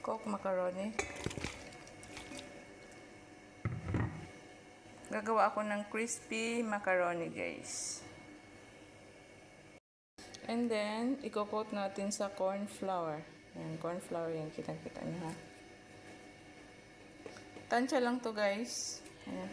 Coke macaroni. Gagawa ako ng crispy macaroni, guys. And then, i-coat natin sa corn flour. Ayan, corn flour yan. Kitang-kita niyo, ha? Tansya lang to, guys. Ayan.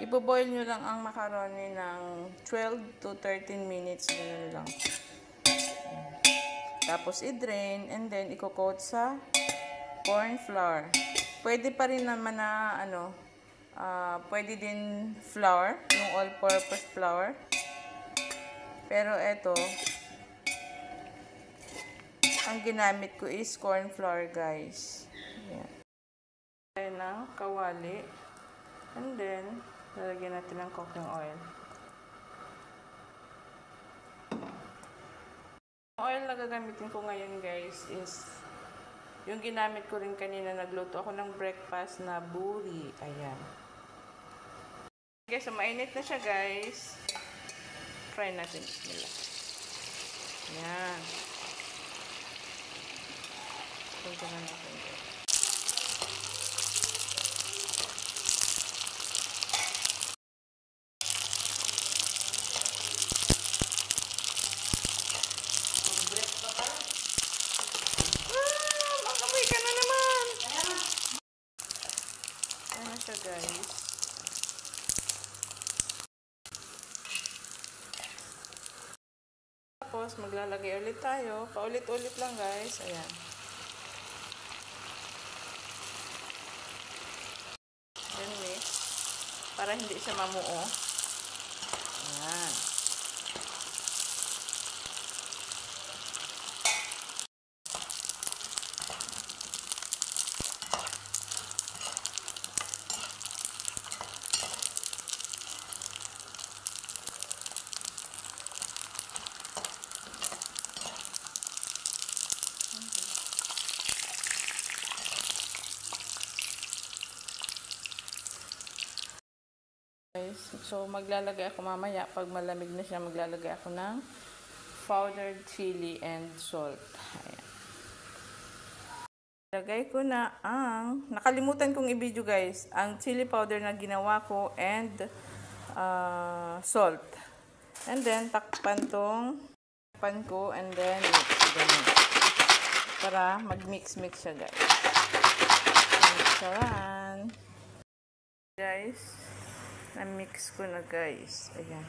Ipo-boil nyo lang ang macaroni ng 12 to 13 minutes. Ganun lang. Tapos i-drain and then i-coat sa corn flour. Pwede pa rin naman na pwede din flour, yung all-purpose flour. Pero eto, ang ginamit ko is corn flour, guys. Ayan. Ayan ng kawali. And then, lalagyan natin ng cooking oil. Ang oil na gagamitin ko ngayon, guys, is yung ginamit ko rin kanina. Nagluto ako ng breakfast na buri. Ayan. Okay, so mainit na siya, guys. Try natin. Bismillah. Ayan. Ito na natin, guys. Siya, guys. Tapos maglalagay ulit tayo. Paulit-ulit lang, guys. Ayan. Then mix. Para hindi siya mamuo. Ayan. So, maglalagay ako mamaya. Pag malamig na siya, maglalagay ako ng powdered chili and salt. Ayan. Lagay ko na ang, nakalimutan kong i-video, guys, ang chili powder na ginawa ko and salt. And then, takpan ko and then ganun. Para mag-mix-mix siya, guys. Mixaran. Guys, na-mix ko na, guys. Ayan.